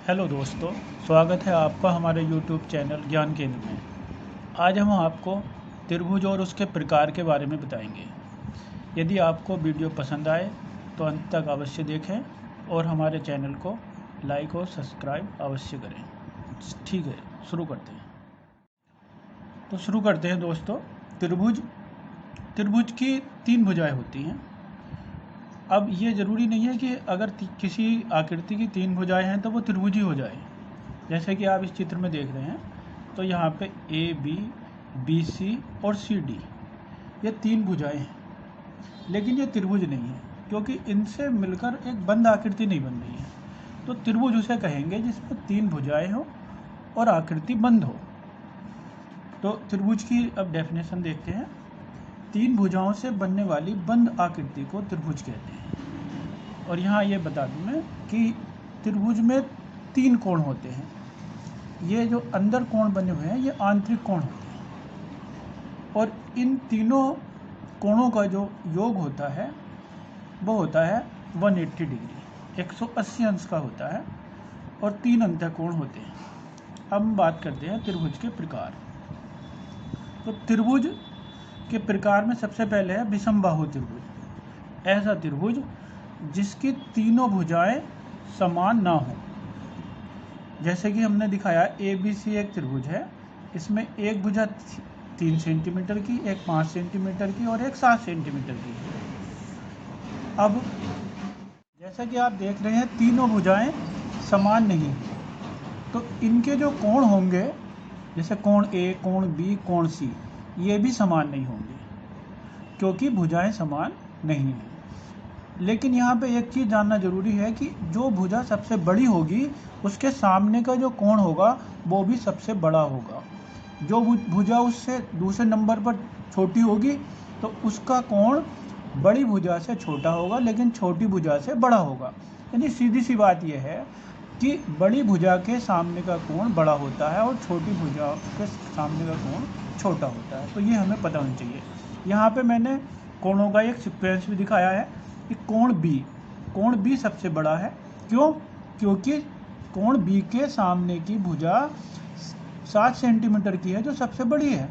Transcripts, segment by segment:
Hello दोस्तों, स्वागत है आपका हमारे YouTube चैनल ज्ञान केंद्र में। आज हम आपको त्रिभुज और उसके प्रकार के बारे में बताएंगे। यदि आपको वीडियो पसंद आए तो अंत तक अवश्य देखें और हमारे चैनल को लाइक और सब्सक्राइब अवश्य करें। ठीक है, शुरू करते हैं। तो शुरू करते हैं दोस्तों। त्रिभुज की 3 भुजाएं होती हैं। अब ये ज़रूरी नहीं है कि अगर किसी आकृति की 3 भुजाएं हैं तो वो त्रिभुज ही हो जाए। जैसे कि आप इस चित्र में देख रहे हैं, तो यहाँ पे ए बी, बी सी और सी डी, ये 3 भुजाएं हैं, लेकिन ये त्रिभुज नहीं है क्योंकि इनसे मिलकर एक बंद आकृति नहीं बन रही है। तो त्रिभुज उसे कहेंगे जिसमें 3 भुजाएं हो और आकृति बंद हो। तो त्रिभुज की अब डेफिनेशन देखते हैं। 3 भुजाओं से बनने वाली बंद आकृति को त्रिभुज कहते हैं। और यहाँ ये बता दूँ मैं कि त्रिभुज में 3 कोण होते हैं। ये जो अंदर कोण बने हुए हैं ये आंतरिक कोण होते हैं, और इन तीनों कोणों का जो योग होता है वो होता है 180 डिग्री, 180 अंश का होता है, और 3 अंतःकोण होते हैं। अब हम बात करते हैं त्रिभुज के प्रकार। तो त्रिभुज के प्रकार में सबसे पहले है विषमबाहु त्रिभुज। ऐसा त्रिभुज जिसकी तीनों भुजाएं समान ना हो। जैसे कि हमने दिखाया ए बी सी एक त्रिभुज है। इसमें एक भुजा 3 सेंटीमीटर की, एक 5 सेंटीमीटर की और एक 7 सेंटीमीटर की। अब जैसा कि आप देख रहे हैं तीनों भुजाएं समान नहीं हैं, तो इनके जो कोण होंगे, जैसे कोण ए, कोण बी, कोण सी, ये भी समान नहीं होंगे क्योंकि भुजाएं समान नहीं हैं। लेकिन यहाँ पे एक चीज़ जानना जरूरी है कि जो भुजा सबसे बड़ी होगी उसके सामने का जो कोण होगा वो भी सबसे बड़ा होगा। जो भुजा उससे दूसरे नंबर पर छोटी होगी तो उसका कोण बड़ी भुजा से छोटा होगा, लेकिन छोटी भुजा से बड़ा होगा। यानी सीधी सी बात यह है कि बड़ी भुजा के सामने का कोण बड़ा होता है और छोटी भुजा के सामने का कोण छोटा होता है। तो ये हमें पता होना चाहिए। यहाँ पे मैंने कोणों का एक सीक्वेंस भी दिखाया है कि कोण बी सबसे बड़ा है। क्यों? क्योंकि कोण बी के सामने की भुजा 7 सेंटीमीटर की है, जो सबसे बड़ी है।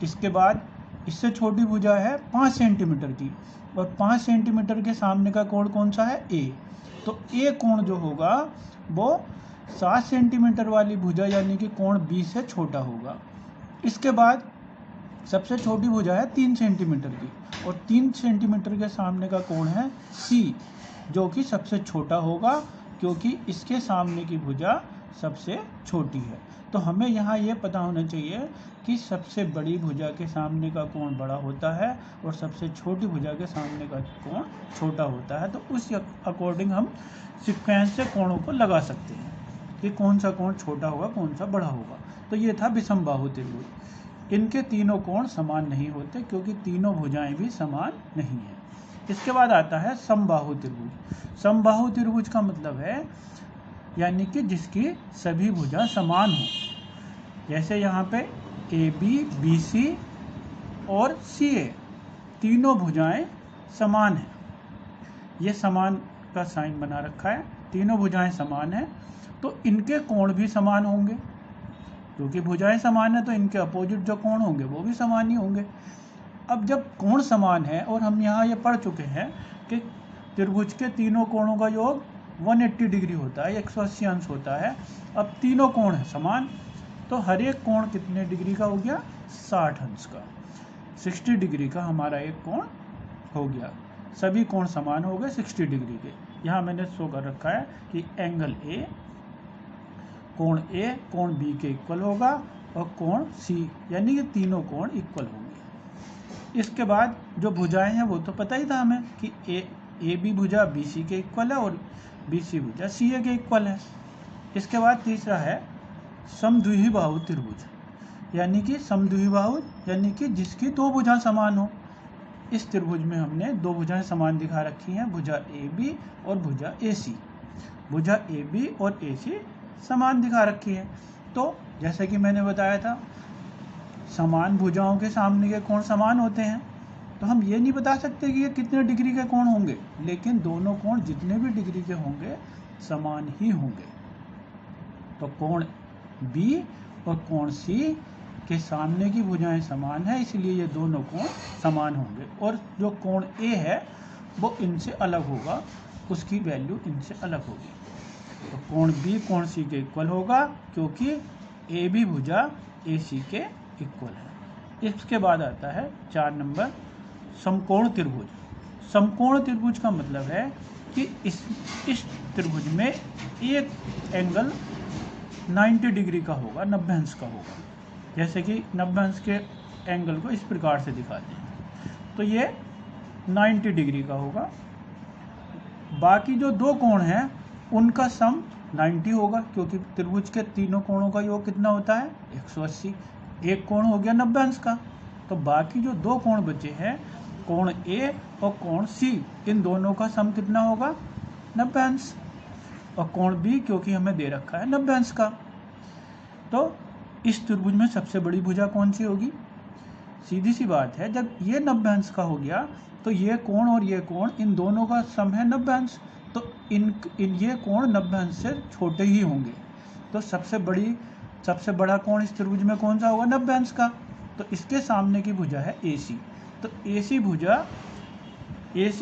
इसके बाद इससे छोटी भुजा है 5 सेंटीमीटर की, और 5 सेंटीमीटर के सामने का कोण कौन सा है? ए। तो ए कोण जो होगा वो 7 सेंटीमीटर वाली भुजा यानी कि कोण बी से छोटा होगा। इसके बाद सबसे छोटी भुजा है 3 सेंटीमीटर की, और 3 सेंटीमीटर के सामने का कोण है सी, जो कि सबसे छोटा होगा क्योंकि इसके सामने की भुजा सबसे छोटी है। तो हमें यहाँ ये पता होना चाहिए कि सबसे बड़ी भुजा के सामने का कोण बड़ा होता है और सबसे छोटी भुजा के सामने का कोण छोटा होता है। तो उस अकॉर्डिंग हम सीक्वेंस से कोणों को लगा सकते हैं कि कौन सा कोण छोटा होगा, कौन सा बड़ा होगा। तो ये था विषमबाहु त्रिभुज। इनके तीनों कोण समान नहीं होते क्योंकि तीनों भुजाएं भी समान नहीं है। इसके बाद आता है समबाहु त्रिभुज। समबाहु त्रिभुज का मतलब है यानी कि जिसकी सभी भुजा समान हो। जैसे यहाँ पे ए बी, बी सी और सी ए, तीनों भुजाएं समान हैं। ये समान का साइन बना रखा है। तीनों भुजाएं समान हैं तो इनके कोण भी समान होंगे। क्योंकि भुजाएं समान है तो इनके अपोजिट जो कोण होंगे वो भी समान ही होंगे। अब जब कोण समान है, और हम यहाँ ये पढ़ चुके हैं कि त्रिभुज के तीनों कोणों का योग 180 डिग्री होता है, 180 अंश होता है। अब तीनों कोण है समान, तो हर एक कोण कितने डिग्री का हो गया? 60 अंश का। 60 डिग्री का हमारा एक कोण हो गया। सभी कोण समान हो गए 60 डिग्री के। यहाँ मैंने शो कर रखा है कि एंगल ए, कोण बी के इक्वल होगा, और कोण सी, यानी कि तीनों कोण इक्वल होंगे। इसके बाद जो भुजाएं हैं वो तो पता ही था हमें कि ए बी भुजा बी सी के इक्वल है और बी सी भुजा सी ए के इक्वल है। इसके बाद तीसरा है समद्विबाहु त्रिभुज, यानी कि समद्विबाहु यानी कि जिसकी 2 भुजा समान हो। इस त्रिभुज में हमने 2 भुजाएं समान दिखा रखी हैं, भुजा ए बी और भुजा ए सी। भुजा ए बी और ए सी समान दिखा रखी है। तो जैसे कि मैंने बताया था, समान भुजाओं के सामने के कोण समान होते हैं। तो हम ये नहीं बता सकते कि ये कितने डिग्री के कोण होंगे, लेकिन दोनों कोण जितने भी डिग्री के होंगे समान ही होंगे। तो कोण बी और कोण सी के सामने की भुजाएं समान है, इसलिए ये दोनों कोण समान होंगे। और जो कोण ए है वो इनसे अलग होगा, उसकी वैल्यू इनसे अलग होगी। तो कोण बी कोण सी के इक्वल होगा, क्योंकि ए बी भुजा ए सी के इक्वल है। इसके बाद आता है 4 नंबर, समकोण त्रिभुज। समकोण त्रिभुज का मतलब है कि इस त्रिभुज में एक एंगल 90 डिग्री का होगा, 90 अंश का होगा। जैसे कि 90 अंश के एंगल को इस प्रकार से दिखाते हैं, तो ये 90 डिग्री का होगा। बाकी जो दो कोण हैं उनका सम 90 होगा, क्योंकि त्रिभुज के तीनों कोणों का योग कितना होता है 180। एक कोण हो गया 90 अंश का, तो बाकी जो दो कोण बचे हैं कोण ए और कोण सी, इन दोनों का सम कितना होगा 90 अंश। और कोण बी क्योंकि हमें दे रखा है 90 अंश का। तो इस त्रिभुज में सबसे बड़ी भुजा कौन सी होगी? सीधी सी बात है, जब ये 90 अंश का हो गया तो ये कोण और ये कोण, इन दोनों का सम है 90 अंश, तो इन ये कोण 90 अंश से छोटे ही होंगे। तो सबसे बड़ा कोण इस त्रिभुज में कौन सा होगा 90 अंश का, तो इसके सामने की भुजा है AC। तो AC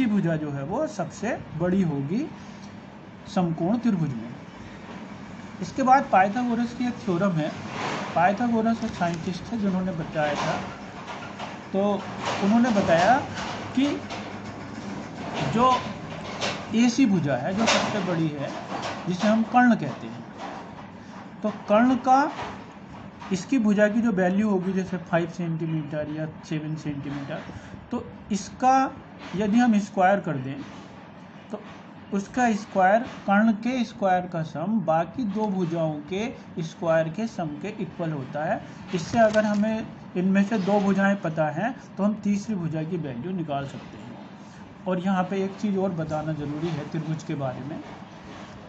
भुजा जो है वो सबसे बड़ी होगी समकोण त्रिभुज में। इसके बाद पाइथागोरस की एक थ्योरम है। पाइथागोरस एक साइंटिस्ट थे जिन्होंने बताया था, तो उन्होंने बताया कि जो AC भुजा है जो सबसे बड़ी है, जिसे हम कर्ण कहते हैं, तो कर्ण का इसकी भुजा की जो वैल्यू होगी जैसे 5 सेंटीमीटर या 7 सेंटीमीटर, तो इसका यदि हम स्क्वायर कर दें तो उसका स्क्वायर कर्ण के स्क्वायर का सम बाकी दो भुजाओं के स्क्वायर के सम के इक्वल होता है। इससे अगर हमें इनमें से दो भुजाएं पता हैं तो हम तीसरी भुजा की वैल्यू निकाल सकते हैं। और यहाँ पे एक चीज़ और बताना ज़रूरी है त्रिभुज के बारे में,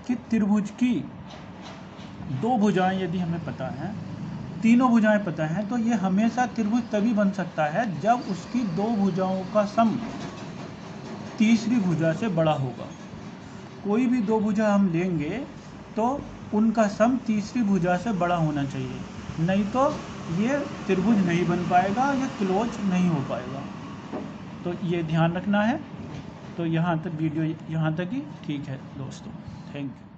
कि त्रिभुज की दो भुजाएं यदि हमें पता हैं, तीनों भुजाएं पता हैं, तो ये हमेशा त्रिभुज तभी बन सकता है जब उसकी दो भुजाओं का सम तीसरी भुजा से बड़ा होगा। कोई भी दो भुजा हम लेंगे तो उनका सम तीसरी भुजा से बड़ा होना चाहिए, नहीं तो ये त्रिभुज नहीं बन पाएगा, ये क्लोज नहीं हो पाएगा। तो ये ध्यान रखना है। तो यहाँ तक वीडियो यहाँ तक ही ठीक है दोस्तों, थैंक यू।